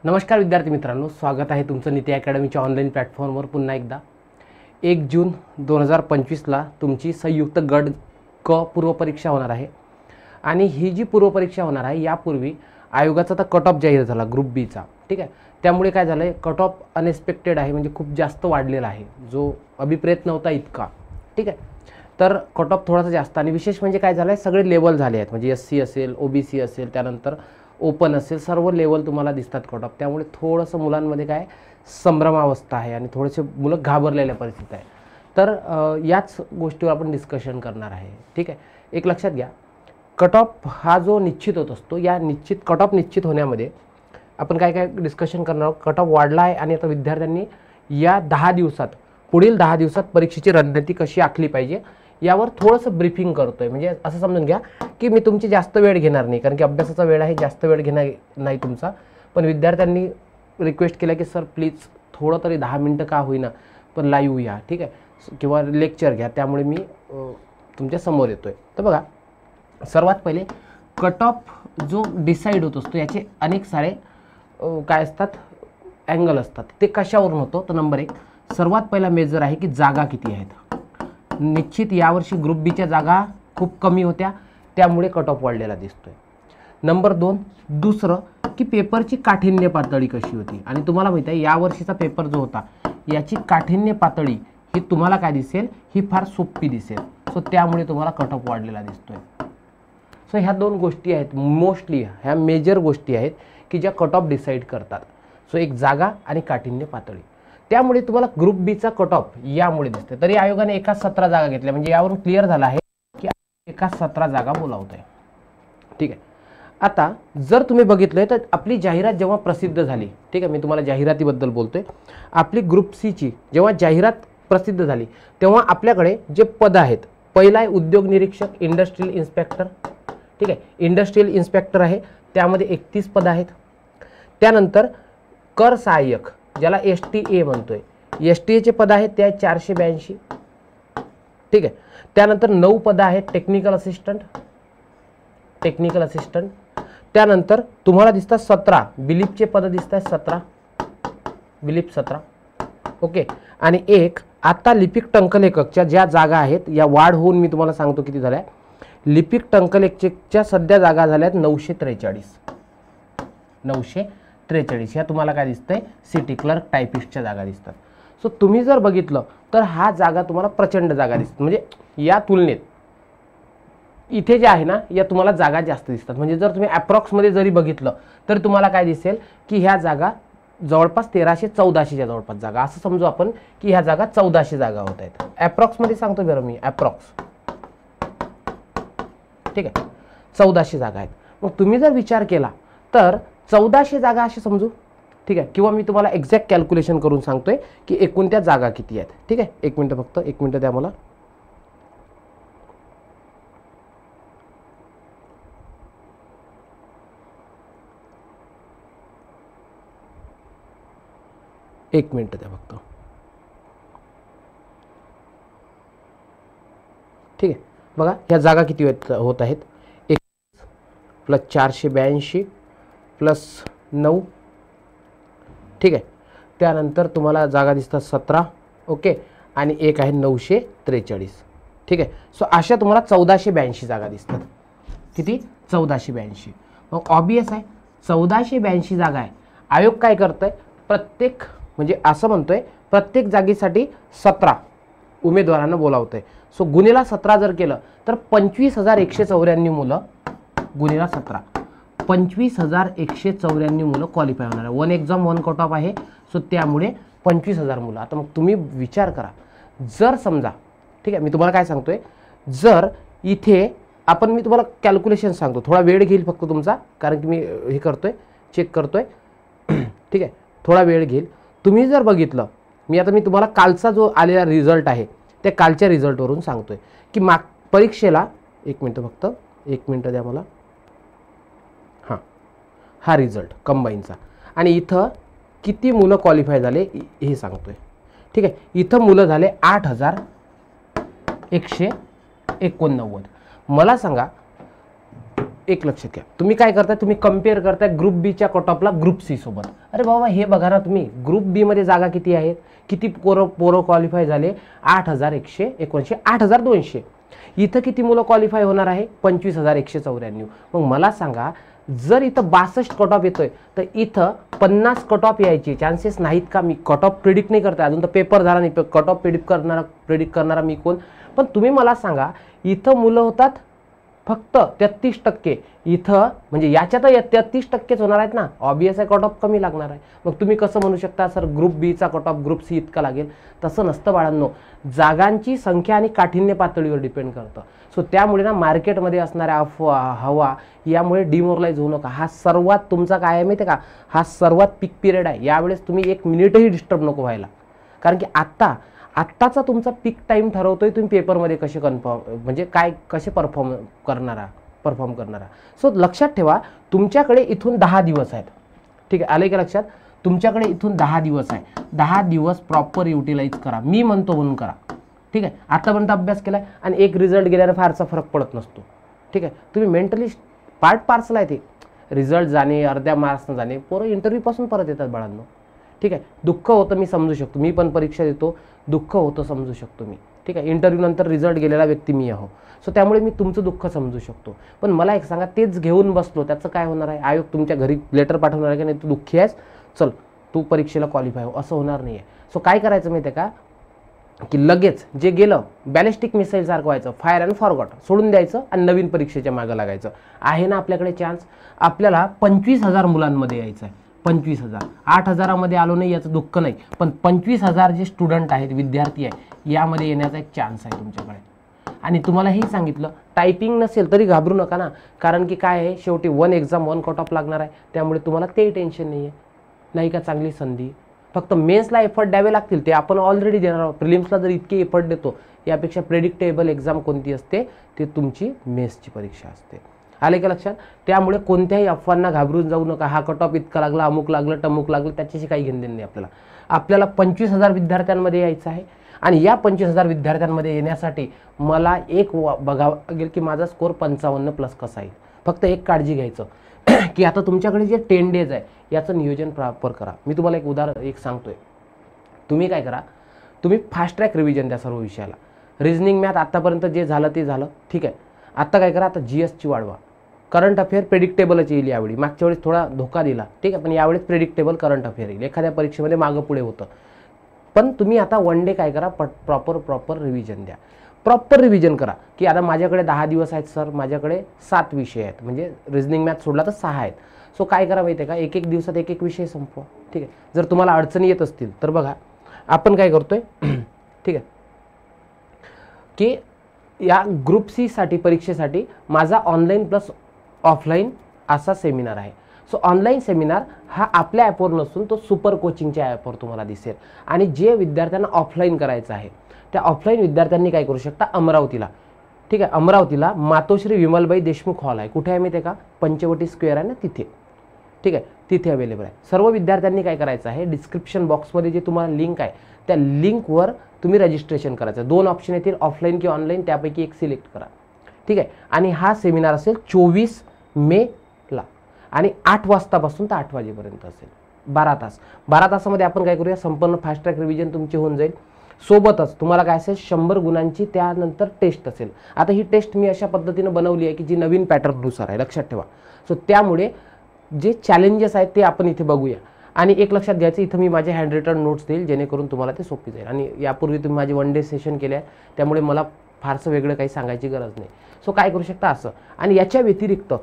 नमस्कार विद्यार्थी मित्रांनो, स्वागत आहे तुमचं नीती अकॅडमीच्या ऑनलाईन प्लॅटफॉर्मवर पुन्हा एकदा। 1 जून 2025ला तुमची संयुक्त गट क पूर्वपरीक्षा होणार आहे आणि ही जी पूर्वपरीक्षा होणार आहे यापूर्वी आयोगाचा तर कट ऑफ जाहीर झाला ग्रुप बीचा, ठीक आहे। त्यामुळे काय झालं आहे, कट ऑफ अनएक्सपेक्टेड आहे, म्हणजे खूप जास्त वाढलेला आहे, जो अभिप्रेत नव्हता इतका, ठीक आहे। तर कट ऑफ थोडासा जास्त आणि विशेष म्हणजे काय झालं आहे, सगळे लेवल झाले आहेत, म्हणजे SC असेल, OBC असेल, त्यानंतर ओपन असेल, सर्व लेवल तुम्हाला दिसतात कट ऑफ। त्यामुळे थोडंसं मुलांमध्ये काय संभ्रमावस्था आहे आणि थोडेसे मुलं घाबरलेल्या परिस्थिती आहे। तर याच गोष्टीवर आपण डिस्कशन करणार आहे, ठीक आहे। एक लक्षात घ्या, कट ऑफ हा जो निश्चित होत असतो, या निश्चित कट ऑफ निश्चित होण्यामध्ये आपण काय काय डिस्कशन करणार आहोत। कट ऑफ वाढला आहे आणि आता विद्यार्थ्यांनी या 10 दिवसात, पुढील 10 दिवसात परीक्षेची रणनीती कशी आखली पाहिजे यावर थोडंसं ब्रीफिंग करतोय। म्हणजे असं समजून घ्या की मी तुमची जास्त वेळ घेणार नाही, कारण की अभ्यासाचा वेळ आहे, जास्त वेळ घेणार नाही तुमचा। पण विद्यार्थ्यांनी रिक्वेस्ट केला की सर प्लीज थोडं तरी 10 मिनटं का होईना पण लाईव्ह या, ठीक आहे, किंवा लेक्चर घ्या, त्यामुळे मी तुमच्या समोर येतोय। तर बघा, सर्वात पहिले कट ऑफ जो डिसाईड होत असतो याचे अनेक सारे काय असतात, अँगल असतात। ते कशावरून होतो, तर नंबर 1 सर्वात पहिला मेजर आहे की जागा किती आहेत। निश्चित यावर्षी ग्रुप बीच्या जागा खूप कमी होत्या, त्यामुळे कट ऑफ वाढलेला दिसतोय। नंबर 2 दुसरं की पेपरची काठिण्य पातळी कशी होती, आणि तुम्हाला माहिती आहे यावर्षीचा पेपर जो होता याची काठिण्य पातळी ही तुम्हाला काय दिसेल, ही फार सोपी दिसेल। सो त्यामुळे तुम्हाला कट ऑफ वाढलेला दिसतोय। सो ह्या 2 गोष्टी आहेत, मोस्टली ह्या मेजर गोष्टी आहेत की ज्या कट ऑफ डिसाईड करतात। सो एक जागा आणि काठिण्य पातळी, त्यामुळे तुम्हाला ग्रुप बीचा कट ऑफ यामुळे दिसते। तरी आयोगाने एका 17 जागा घेतल्या, म्हणजे यावरून क्लिअर झालं आहे की एका 17 जागा बोलावत आहे, ठीक आहे। आता जर तुम्ही बघितलं तर आपली जाहिरात जेव्हा प्रसिद्ध झाली, ठीक आहे, मी तुम्हाला जाहिरातीबद्दल बोलतोय। आपली ग्रुप सीची जेव्हा जाहिरात प्रसिद्ध झाली तेव्हा आपल्याकडे जे पद आहेत, पहिला आहे उद्योग निरीक्षक, इंडस्ट्रियल इन्स्पेक्टर, ठीक आहे, इंडस्ट्रियल इन्स्पेक्टर आहे, त्यामध्ये 31 पद आहेत। त्यानंतर कर सहाय्यक, ज्याला STA म्हणतोय, STA चे पद आहेत ते 482, ठीक आहे। त्यानंतर 9 पद आहेत टेक्निकल असिस्टंट, त्यानंतर तुम्हाला दिसतात 17 बिलीपचे पद दिसतात, 17 बिलीप 17, ओके। आणि एक आता लिपिक टंकलेखकच्या ज्या जागा आहेत या वाढ होऊन मी तुम्हाला सांगतो किती झाल्या। लिपिक टंकलेखकच्या सध्या जागा झाल्यात 943, 943 ह्या तुम्हाला काय दिसतंय, सिटी क्लर्क टायपिस्टच्या जागा दिसतात। सो तुम्ही जर बघितलं तर हा जागा तुम्हाला प्रचंड जागा दिसतात, म्हणजे या तुलनेत इथे जे आहे ना या तुम्हाला जागा जास्त दिसतात। म्हणजे जर तुम्ही अप्रॉक्समध्ये जरी बघितलं तर तुम्हाला काय दिसेल की ह्या जागा जवळपास 1300-1400च्या जवळपास जागा, असं समजू आपण की ह्या जागा 1400 जागा होत आहेत। अप्रॉक्समध्ये सांगतो बरं मी, अप्रॉक्स, ठीक आहे, 1400 जागा आहेत। मग तुम्ही जर विचार केला तर 1400 जागा असे समजू, ठीक आहे, किंवा मी तुम्हाला एक्झॅक्ट कॅल्क्युलेशन करून सांगतोय की एकूण त्या जागा किती आहेत, ठीक आहे। 1 मिनिट, फक्त 1 मिनिट द्या मला। एक मिनिट द्या फक्त, ठीक आहे। बघा ह्या जागा किती होत आहेत, 1 + 482 + 9, ठीक आहे। त्यानंतर तुम्हाला जागा दिसतात 17, ओके, आणि एक आहे 943, ठीक आहे। सो अशा तुम्हाला 1482 जागा दिसतात। किती, 1482। मग ऑब्वियस आहे 1482 जागा आहे। आयोग काय करतोय, प्रत्येक म्हणजे असं म्हणतोय प्रत्येक जागेसाठी 17 उमेदवारांना बोलावतोय। सो गुणिला 17 जर केलं तर 25,194 मुलं, गुणिला 17 25,194 मुलं क्वालिफाय होणार आहे। 1 एक्झाम 1 कट ऑफ आहे, सो त्यामुळे 25,000 मुलं। आता मग तुम्ही विचार करा, जर समजा, ठीक आहे, मी तुम्हाला काय सांगतोय, जर इथे आपण, मी तुम्हाला कॅल्क्युलेशन सांगतो, थोडा वेळ घेईल फक्त तुमचा, कारण की मी हे करतोय, चेक करतोय, ठीक आहे, थोडा वेळ घेईल। तुम्ही जर बघितलं, मी तुम्हाला कालचा जो आलेला रिझल्ट आहे त्या कालच्या रिझल्टवरून सांगतोय की परीक्षेला, 1 मिनिट फक्त, 1 मिनिट द्या मला, हां, हा रिझल्ट कंबाईनचा, आणि इथं किती मुलं क्वालिफाय झाले हे सांगतोय, ठीक आहे। इथं मुलं झाले 8,189। मला सांगा एक लक्षात घ्या, तुम्ही काय करताय, तुम्ही कम्पेअर करताय ग्रुप बीच्या कट ऑफला ग्रुप सी सोबत. अरे बाबा हे बघा ना तुम्ही, ग्रुप बी मध्ये जागा किती आहेत, किती पोरं क्वालिफाय झाले, 8,179, 8,200. इथं किती मुलं क्वालिफाय होणार आहे, 25,194. मग मला सांगा, जर इथं 62 कट ऑफ येतोय तर इथं 50 कट ऑफ यायचे चान्सेस नाहीत का? मी कट ऑफ प्रिडिक्ट नाही करताय, अजून तर पेपर झाला नाही, कट ऑफ प्रिडिक्ट करणारा मी कोण? पण तुम्ही मला सांगा, इथं मुलं होतात फक्त 33%, इथं म्हणजे याच्यात 33%च होणार आहेत ना, ऑब्वियस आहे कट ऑफ कमी लागणार आहे. मग तुम्ही कसं म्हणू शकता सर ग्रुप बीचा कट ऑफ ग्रुप सी इतका लागेल? तसं नसतं बाळांनो, जागांची संख्या आणि काठिण्य पातळीवर डिपेंड करतं. सो त्यामुळे ना मार्केटमध्ये असणाऱ्या अफवा हवा यामुळे डिमोरलाइज होऊ नका. हा सर्वात तुमचा काय आहे माहिती आहे का, हा सर्वात पीक पिरियड आहे. यावेळेस तुम्ही 1 मिनिटही डिस्टर्ब नको व्हायला, कारण की आत्ताचा तुमचा पीक टाईम ठरवतोय तुम्ही पेपरमध्ये कसे म्हणजे कसे परफॉर्म करणारा. सो लक्षात ठेवा, तुमच्याकडे इथून 10 दिवस आहेत. ठीक आहे, आले का लक्षात? तुमच्याकडे इथून 10 दिवस आहे. 10 दिवस प्रॉपर युटिलाइज करा, मी म्हणतो म्हणून करा. ठीक आहे, आतापर्यंत अभ्यास केलाय आणि एक रिझल्ट गेल्याने फारसा फरक पडत नसतो. ठीक आहे, तुम्ही मेंटली पार्सल आहे ते. रिझल्ट जाणे, अर्ध्या मार्क्सनं जाणे, पोरं इंटरव्ह्यूपासून परत येतात बाळांनो. ठीक आहे, दुःख होतं मी समजू शकतो, मी पण परीक्षा देतो, दुःख होतं समजू शकतो मी. ठीक आहे, इंटरव्ह्यू नंतर रिझल्ट गेलेला व्यक्ती मी आहो. सो त्यामुळे मी तुमचं दुःख समजू शकतो. पण मला एक सांगा, तेच घेऊन बसलो त्याचं काय होणार आहे? आयोग तुमच्या घरी लेटर पाठवणार आहे की नाही, तू दुःखी आहेस, चल तू परीक्षेला क्वालिफाय हो, असं होणार नाही आहे. सो काय करायचं माहिती आहे का, की लगेच जे गेलं बॅलिस्टिक मिसाईल सारखं व्हायचं, फायर अँड फॉरगॉट सोडून द्यायचं आणि नवीन परीक्षेच्या मागं लागायचं. आहे ना आपल्याकडे चान्स? आपल्याला 25,000 मुलांमध्ये यायचं आहे. 25,000, 8,000मध्ये आलो नाही याचं दुःख नाही, पण 25,000 जे स्टुडंट आहेत, विद्यार्थी आहे, यामध्ये येण्याचा एक चान्स आहे तुमच्याकडे. आणि तुम्हाला हे सांगितलं, टायपिंग नसेल तरी घाबरू नका ना, कारण की काय आहे, शेवटी 1 एक्झाम 1 कट ऑफ लागणार आहे, त्यामुळे तुम्हाला ते टेन्शन नाही आहे. नाही का, चांगली संधी. फक्त मेन्सला एफर्ट द्यावे लागतील, ते आपण ऑलरेडी देणार आहोत. प्रिलिम्सला जर इतके एफर्ट देतो, यापेक्षा प्रेडिक्टेबल एक्झाम कोणती असते, ते तुमची मेन्सची परीक्षा असते. आले का लक्षात? त्यामुळे कोणत्याही अफवांना घाबरून जाऊ नका. हा कट ऑफ इतका लागला, अमुक लागलं, टमुक लागलं, त्याच्याशी काही घेणं देणं नाही आपल्याला 25,000 विद्यार्थ्यांमध्ये यायचं आहे. आणि या 25,000 विद्यार्थ्यांमध्ये येण्यासाठी मला एक बघावं लागेल की माझा स्कोर 55+ कसा येईल. फक्त एक काळजी घ्यायचं की आता तुमच्याकडे जे 10 डेज आहे याचं नियोजन प्रॉपर करा. मी तुम्हाला एक उदाहरण सांगतोय. तुम्ही काय करा, तुम्ही फास्ट ट्रॅक रिव्हिजन द्या सर्व विषयाला. रिजनिंग मॅथ आत्तापर्यंत जे झालं ते झालं, ठीक आहे. आता काय करा, आता GSची वाढवा. करंट अफेअर प्रेडिक्टेबलच येईल यावेळी. मागच्या वेळेस थोडा धोका दिला, ठीक आहे, पण यावेळेस प्रेडिक्टेबल करंट अफेअर येईल. एखाद्या परीक्षेमध्ये मागं पुढे होतं, पण तुम्ही आता 1 डे काय करा, प्रॉपर रिव्हिजन द्या. प्रॉपर रिव्हिजन करा की आता माझ्याकडे 10 दिवस आहेत सर, माझ्याकडे 7 विषय आहेत, म्हणजे रिजनिंग मॅथ सोडला तर 6 आहेत. सो काय करा माहिती आहे का, एक दिवसात एक विषय संपवा. ठीक आहे, जर तुम्हाला अडचणी येत असतील तर बघा आपण काय करतोय ठीक आहे, की या ग्रुप सी साठी परीक्षेसाठी माझा ऑनलाईन प्लस ऑफलाईन असा सेमिनार आहे. सो ऑनलाईन सेमिनार हा आपल्या ॲपवर नसून तो सुपर कोचिंगच्या ॲपवर तुम्हाला दिसेल. आणि जे विद्यार्थ्यांना ऑफलाईन करायचं आहे त्या ऑफलाईन विद्यार्थ्यांनी काय करू शकता, अमरावतीला, ठीक आहे, अमरावतीला मातोश्री विमलबाई देशमुख हॉल आहे. कुठे आहे माहिती आहे का, पंचवटी स्क्वेअर आहे ना तिथे. ठीक आहे, तिथे अवेलेबल आहे. सर्व विद्यार्थ्यांनी काय करायचं आहे, डिस्क्रिप्शन बॉक्समध्ये जे तुम्हाला लिंक आहे त्या लिंकवर तुम्ही रजिस्ट्रेशन करायचं. 2 ऑप्शन येतील, ऑफलाईन किंवा ऑनलाईन, त्यापैकी एक सिलेक्ट करा. ठीक आहे, आणि हा सेमिनार असेल 24 मेला आणि 8 वाजतापासून तर 8 वाजेपर्यंत असेल. 12 तास. 12 तासामध्ये आपण काय करूया, संपूर्ण फास्ट ट्रॅक रिव्हिजन तुमची होऊन जाईल. सोबतच तुम्हाला काय असेल, 100 गुणांची त्यानंतर टेस्ट असेल. आता ही टेस्ट मी अशा पद्धतीनं बनवली आहे की जी नवीन पॅटर्ननुसार आहे, लक्षात ठेवा. सो त्यामुळे जे चॅलेंजेस आहेत ते आपण इथे बघूया. आणि एक लक्षात घ्यायचं, इथं मी माझे हँड रिटन नोट्स देईल जेणेकरून तुम्हाला ते सोपी जाईल. आणि यापूर्वी तुम्ही माझे 1 डे सेशन केले आहे, त्यामुळे मला फारसं वेगळं काही सांगायची गरज नाही. सो काय करू शकता असं. आणि याच्या व्यतिरिक्त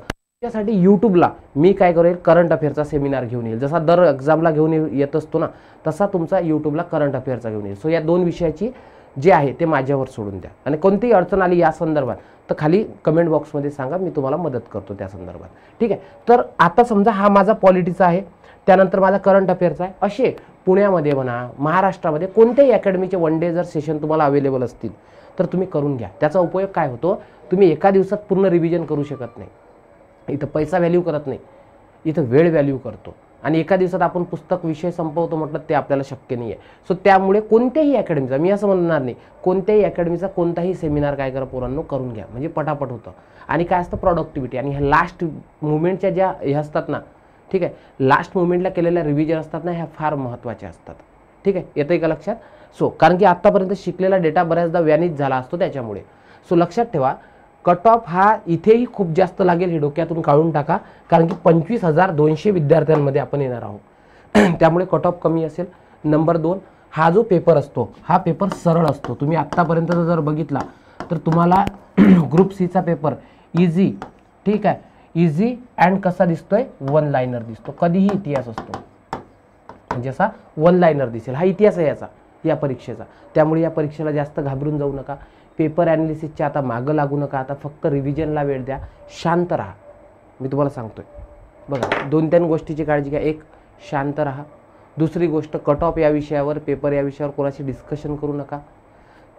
त्यासाठी यूट्यूबला मी काय करेल, करंट अफेअरचा सेमिनार घेऊन येईल. जसा दर एक्झामला घेऊन येत असतो ना, तसा तुमचा यूट्यूबला करंट अफेअरचा घेऊन येईल. सो या 2 विषयाची जे आहे ते माझ्यावर सोडून द्या. आणि कोणतीही अडचण आली या संदर्भात तर खाली कमेंट बॉक्समध्ये सांगा, मी तुम्हाला मदत करतो त्या संदर्भात. ठीक आहे, तर आता समजा हा माझा पॉलिटीचा आहे, त्यानंतर माझा करंट अफेअरचा आहे. असे पुण्यामध्ये म्हणा, महाराष्ट्रामध्ये कोणत्याही अकॅडमीचे 1 डे जर सेशन तुम्हाला अवेलेबल असतील तर तुम्ही करून घ्या. त्याचा उपयोग काय होतो, तुम्ही एका दिवसात पूर्ण रिव्हिजन करू शकत नाही. इथं पैसा व्हॅल्यू करत नाही, इथं वेळ व्हॅल्यू करतो. आणि एका दिवसात आपण पुस्तक विषय संपवतो म्हटलं ते आपल्याला शक्य नाही आहे. सो त्यामुळे कोणत्याही अकॅडमीचा, मी असं म्हणणार नाही, कोणत्याही अकॅडमीचा कोणताही सेमिनार काय करा पोरांनो करून घ्या, म्हणजे पटापट होतं. आणि काय असतं प्रॉडक्टिव्हिटी, आणि ह्या लास्ट मुवमेंटच्या ज्या हे असतात ना, ठीक आहे, लास्ट मुवमेंटला केलेल्या रिव्हिजन असतात ना, ह्या फार महत्त्वाच्या असतात. ठीक आहे, येतं का लक्षात? सो कारण की आत्तापर्यंत शिकलेला डेटा बऱ्याचदा व्यानिश झाला असतो त्याच्यामुळे. सो लक्षात ठेवा, कट ऑफ हा इथेही खूप जास्त लागेल, हे डोक्यातून काढून टाका, कारण की 25,200 विद्यार्थ्यांमध्ये आपण येणार आहोत. त्यामुळे कट ऑफ कमी असेल. नंबर 2, हा जो पेपर असतो हा पेपर सरळ असतो. तुम्ही आत्तापर्यंत जर बघितला तर तुम्हाला ग्रुप सीचा पेपर इझी, ठीक आहे, इझी अँड कसा दिसतोय, वन लाईनर दिसतो. कधीही इतिहास असतो म्हणजे असा वन लाईनर दिसेल, हा इतिहास आहे याचा, या परीक्षेचा. त्यामुळे या परीक्षेला जास्त घाबरून जाऊ नका. पेपर ॲनालिसिसच्या आता मागं लागू नका. आता फक्त रिव्हिजनला वेळ द्या, शांत राहा. मी तुम्हाला सांगतोय बघा, 2-3 गोष्टीची काळजी घ्या. एक, शांत राहा. दुसरी गोष्ट, कट ऑफ या विषयावर, पेपर या विषयावर कोणाशी डिस्कशन करू नका.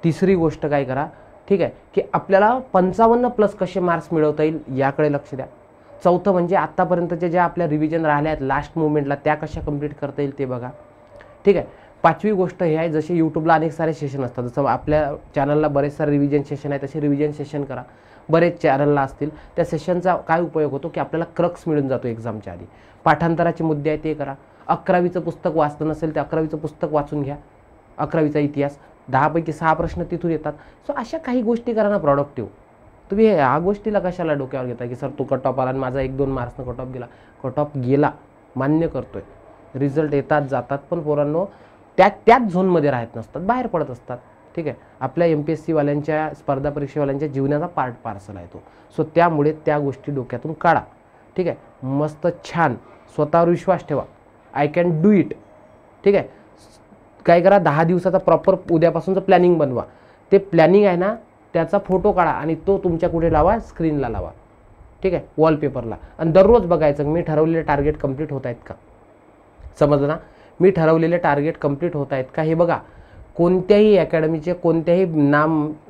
तिसरी गोष्ट काय करा, ठीक आहे, की आपल्याला 55+ कसे मार्क्स मिळवता येईल याकडे लक्ष द्या. चौथं म्हणजे आत्तापर्यंतच्या ज्या आपल्या रिव्हिजन राहिल्या आहेत लास्ट मुवमेंटला, त्या कशा कंप्लीट करता येईल ते बघा. ठीक आहे. 5वी गोष्ट हे आहे, जसे यूट्यूबला अनेक सारे सेशन असतात, जसं आपल्या चॅनलला बरेच सारे रिव्हिजन सेशन आहे, तसे रिव्हिजन सेशन करा. बरेच चॅनलला असतील. त्या सेशनचा काय उपयोग होतो की आपल्याला क्रक्स मिळून जातो एक्झामच्या आधी. पाठांतराचे मुद्दे आहे ते करा. 11वीचं पुस्तक वाचलं नसेल तर 11वीचं पुस्तक वाचून घ्या. 11वीचा इतिहास 10 पैकी 6 प्रश्न तिथून येतात. सो अशा काही गोष्टी करा ना प्रॉडक्टिव्ह. तुम्ही ह्या गोष्टीला कशाला डोक्यावर घेता की सर तो कट ऑफ आला आणि माझा 1-2 मार्क्सनं कट ऑफ गेला. कट ऑफ गेला, मान्य करतोय, रिझल्ट येतात जातात, पण पोरांनो त्याच झोनमध्ये राहत नसतात, बाहेर पडत असतात. ठीक आहे. आपल्या MPSC वाल्यांच्या, स्पर्धा परीक्षेवाल्यांच्या जीवनाचा पार्ट पार्सल आहे तो. सो त्यामुळे त्या गोष्टी डोक्यातून काढा. ठीक आहे. मस्त छान स्वतःवर विश्वास ठेवा. I can do it. ठीक आहे. काय करा, 10 दिवसाचा प्रॉपर उद्यापासूनचं प्लॅनिंग बनवा. ते प्लॅनिंग आहे ना, त्याचा फोटो काढा आणि तो तुमच्या कुठे लावा, स्क्रीनला लावा. ठीक आहे, वॉलपेपरला. आणि दररोज बघायचं मी ठरवलेले टार्गेट कंप्लीट होत आहेत का. समजलं ना, मी ठरवलेले टार्गेट कंप्लीट होत आहेत का हे बघा. कोणत्याही अकॅडमीचे कोणत्याही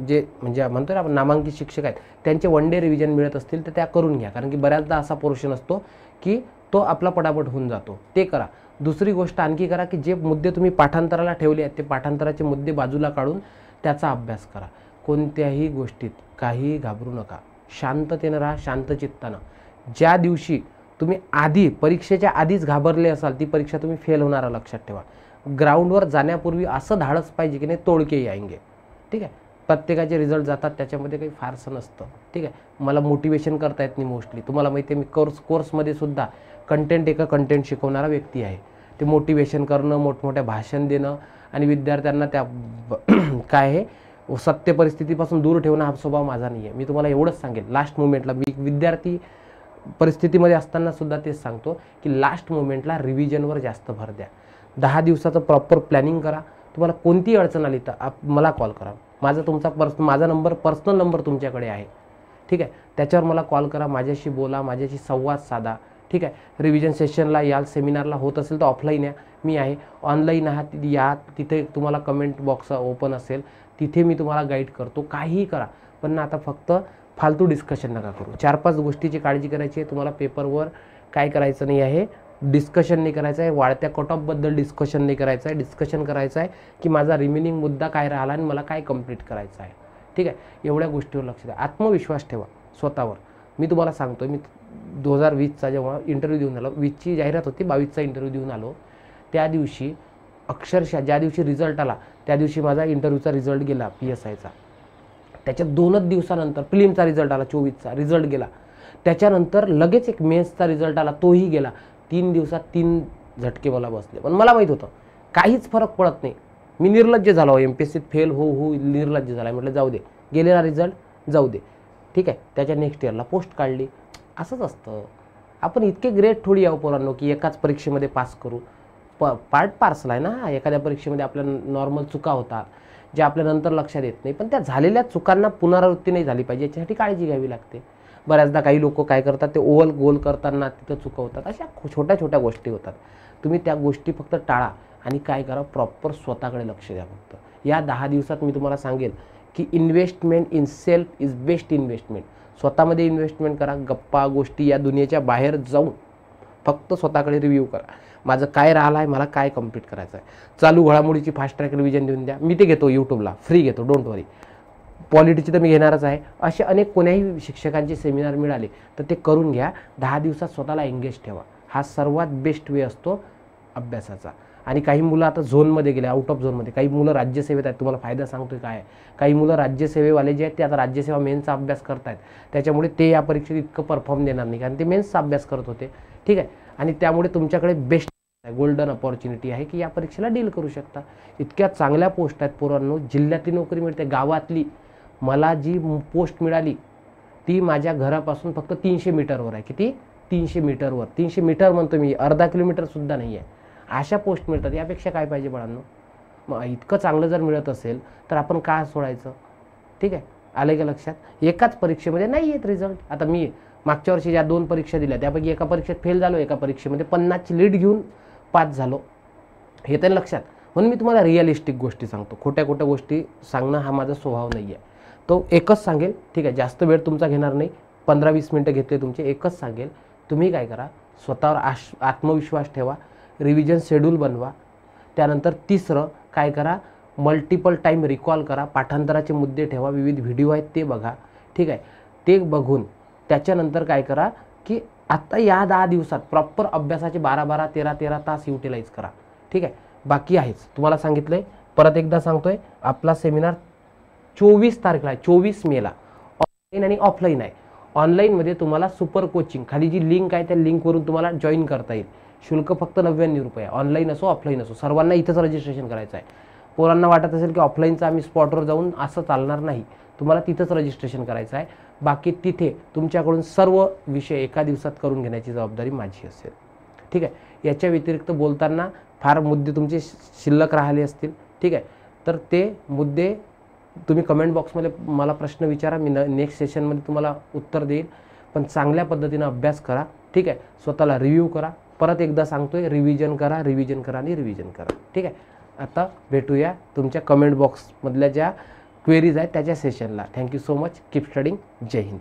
जे म्हणजे म्हणतो ना आपण नामांकित शिक्षक आहेत त्यांचे 1 डे रिव्हिजन मिळत असतील तर त्या करून घ्या, कारण की बऱ्याचदा असा पोर्शन असतो की तो आपला पटापट होऊन जातो, ते करा. दुसरी गोष्ट आणखी करा की जे मुद्दे तुम्ही पाठांतराला ठेवले आहेत ते पाठांतराचे मुद्दे बाजूला काढून त्याचा अभ्यास करा. कोणत्याही गोष्टीत काही घाबरू नका, शांततेनं राहा, शांत चित्तानं. ज्या दिवशी तुम्ही आधी परीक्षेच्या आधीच घाबरले असाल ती परीक्षा तुम्ही फेल होणार, लक्षात ठेवा. ग्राउंडवर जाण्यापूर्वी असं धाडस पाहिजे की नाही तोडके यायंगे. ठीक आहे. प्रत्येकाचे रिझल्ट जातात, त्याच्यामध्ये काही फारसं नसतं. ठीक आहे. मला मोटिवेशन करता येत नाही मोस्टली, तुम्हाला माहिती आहे मी कोर्समध्ये सुद्धा कंटेंट शिकवणारा व्यक्ती आहे. ते मोटिवेशन करणं, मोठमोठ्या भाषण देणं आणि विद्यार्थ्यांना त्या काय आहे सत्य परिस्थितीपासून दूर ठेवणं हा स्वभाव माझा नाही आहे. मी तुम्हाला एवढंच सांगेल, लास्ट मुवमेंटला मी विद्यार्थी परिस्थितीमध्ये असताना सुद्धा तेच सांगतो की लास्ट मुवमेंटला रिव्हिजनवर जास्त भर द्या. 10 दिवसाचं प्रॉपर प्लॅनिंग करा. तुम्हाला कोणतीही अडचण आली तर मला कॉल करा. माझा नंबर पर्सनल नंबर तुमच्याकडे आहे. ठीक आहे. त्याच्यावर मला कॉल करा, माझ्याशी बोला, माझ्याशी संवाद साधा. ठीक आहे. रिव्हिजन सेशनला याल, सेमिनारला होत असेल तर ऑफलाईन या, मी आहे. ऑनलाईन आहात या, तिथे तुम्हाला कमेंट बॉक्स ओपन असेल, तिथे मी तुम्हाला गाईड करतो. काहीही करा, पण आता फक्त फालतू डिस्कशन नका करू. 4-5 गोष्टीची काळजी करायची आहे तुम्हाला. पेपरवर काय करायचं नाही आहे, डिस्कशन नाही करायचं आहे, वाढत्या कट ऑफबद्दल डिस्कशन नाही करायचं आहे. डिस्कशन करायचं आहे की माझा रिमेनिंग मुद्दा काय राहिला आणि मला काय कंप्लीट करायचं आहे. ठीक आहे. एवढ्या गोष्टीवर लक्ष द्या. आत्मविश्वास ठेवा स्वतःवर. मी तुम्हाला सांगतो, मी 2020चा जेव्हा इंटरव्ह्यू देऊन आलो, 20ची जाहिरात होती, 22चा इंटरव्ह्यू देऊन आलो, त्या दिवशी अक्षरशः ज्या दिवशी रिझल्ट आला त्या दिवशी माझा इंटरव्ह्यूचा रिझल्ट गेला PSIचा. त्याच्या 2च दिवसानंतर प्रिलिमचा रिझल्ट आला, 24चा रिझल्ट गेला. त्याच्यानंतर लगेच एक मेन्सचा रिझल्ट आला, तोही गेला. 3 दिवसात 3 झटके मला बसले. पण मला माहीत होतं काहीच फरक पडत नाही. मी निर्लज्ज झालो, MPSCत फेल हो निर्लज्ज झाला. म्हटलं जाऊ दे, गेलेला रिझल्ट जाऊ दे. ठीक आहे. त्याच्या नेक्स्ट इयरला पोस्ट काढली. असंच असतं. आपण इतके ग्रेट थोडी आहो पोरांनो की एकाच परीक्षेमध्ये पास करू. पार्ट पार्सल आहे ना. एखाद्या परीक्षेमध्ये आपल्या नॉर्मल चुका होतात ज्या आपल्या नंतर लक्षात येत नाही, पण त्या झालेल्या चुकांना पुनरावृत्ती नाही झाली पाहिजे याच्यासाठी काळजी घ्यावी लागते. बऱ्याचदा काही लोक काय करतात, ते ओव्हल गोल करताना तिथं चुकवतात. अशा छोट्या छोट्या गोष्टी होतात. तुम्ही त्या गोष्टी फक्त टाळा आणि काय करा, प्रॉपर स्वतःकडे लक्ष द्या फक्त. या 10 दिवसात मी तुम्हाला सांगेल की investment in self is best investment. स्वतःमध्ये इन्व्हेस्टमेंट करा. गप्पा गोष्टी या दुनियेच्या बाहेर जाऊन फक्त स्वतःकडे रिव्ह्यू करा, माझं काय राहिलं आहे, मला काय कंप्लीट करायचं आहे. चालू घडामोडीची फास्ट ट्रॅक रिव्हिजन देऊन द्या, मी ते घेतो यूट्यूबला, फ्री घेतो, डोंट वरी. पॉलिटीची तर मी घेणारच आहे. असे अनेक कोण्याही शिक्षकांचे सेमिनार मिळाले तर ते करून घ्या. 10 दिवसात स्वतःला एंगेज ठेवा. हा सर्वात बेस्ट वे असतो अभ्यासाचा. आणि काही मुलं आता झोनमध्ये गेले, आउट ऑफ झोनमध्ये. काही मुलं राज्यसेवेत आहेत, तुम्हाला फायदा सांगतोय काय आहे. काही मुलं राज्यसेवेवाले जे आहेत ते आता राज्यसेवा मेन्सचा अभ्यास करतायत, त्याच्यामुळे ते या परीक्षेत इतकं परफॉर्म देणार नाही, कारण ते मेन्सचा अभ्यास करत होते. ठीक आहे. आणि त्यामुळे तुमच्याकडे बेस्ट गोल्डन अपॉर्च्युनिटी आहे की या परीक्षेला डील करू शकता. इतक्या चांगल्या पोस्ट आहेत पोरांनो. जिल्ह्यातली नोकरी मिळते, गावातली. मला जी पोस्ट मिळाली ती माझ्या घरापासून फक्त 300 मीटरवर आहे. किती? 300 मीटरवर. 300 मीटर म्हणतो मी, अर्धा किलोमीटरसुद्धा नाही आहे. अशा पोस्ट मिळतात. यापेक्षा काय पाहिजे बाळांनो. मग इतकं चांगलं जर मिळत असेल तर आपण का सोडायचं. ठीक आहे. आलं का लक्षात. एकाच परीक्षेमध्ये नाही येत रिझल्ट. आता मी मागच्या वर्षी ज्या 2 परीक्षा दिल्या त्यापैकी एका परीक्षेत फेल झालो, एका परीक्षेमध्ये 50ची लीड घेऊन पास झालो. हे तर लक्षात. म्हणून मी तुम्हाला रिअलिस्टिक गोष्टी सांगतो, खोट्या खोट्या गोष्टी सांगणं हा माझा स्वभाव नाही आहे. तो एकच सांगेल. ठीक आहे. जास्त वेळ तुमचा घेणार नाही, 15-20 मिनटं घेतले तुमचे. एकच सांगेल, तुम्ही काय करा, स्वतःवर आत्मविश्वास ठेवा, रिव्हिजन शेड्यूल बनवा. त्यानंतर तिसरं काय करा, मल्टिपल टाईम रिकॉल करा, पाठांतराचे मुद्दे ठेवा, विविध व्हिडिओ आहेत ते बघा. ठीक आहे. ते बघून त्याच्यानंतर काय करा की आत्ता या 10 दिवसात प्रॉपर अभ्यासाचे 12-12, 13-13 तास युटिलाइज करा. ठीक आहे. बाकी आहेच तुम्हाला सांगितलं आहे, परत एकदा सांगतोय, आपला सेमिनार 24 तारखेला आहे, 24 मेला. ऑनलाईन आणि ऑफलाईन आहे. ऑनलाईनमध्ये तुम्हाला सुपर कोचिंग, खाली जी लिंक आहे त्या लिंकवरून तुम्हाला जॉईन करता येईल. शुल्क फक्त 99 रुपये आहे. ऑनलाईन असो ऑफलाईन असो सर्वांना इथंच रजिस्ट्रेशन करायचं आहे. पोरांना वाटत असेल की ऑफलाईनचं आम्ही स्पॉटवर जाऊन असं चालणार नाही, तुम्हाला तिथंच रजिस्ट्रेशन करायचं आहे. बाकी तिथे तुमच्याकडून सर्व विषय एका दिवसात करून घेण्याची जबाबदारी माझी असेल. ठीक आहे. याच्या व्यतिरिक्त बोलताना फार मुद्दे तुमचे शिल्लक राहिले असतील, ठीक आहे, तर ते मुद्दे तुम्ही कमेंट बॉक्समध्ये मला प्रश्न विचारा, मी नेक्स्ट सेशनमध्ये तुम्हाला उत्तर देईन. पण चांगल्या पद्धतीनं अभ्यास करा. ठीक आहे. स्वतःला रिव्ह्यू करा. परत एकदा सांगतोय, रिव्हिजन करा, रिव्हिजन करा आणि रिव्हिजन करा. ठीक आहे. आता भेटूया तुमच्या कमेंट बॉक्समधल्या ज्या क्वेरीज आहेत त्याच्या सेशनला. Thank you so much. Keep studying. जय हिंद.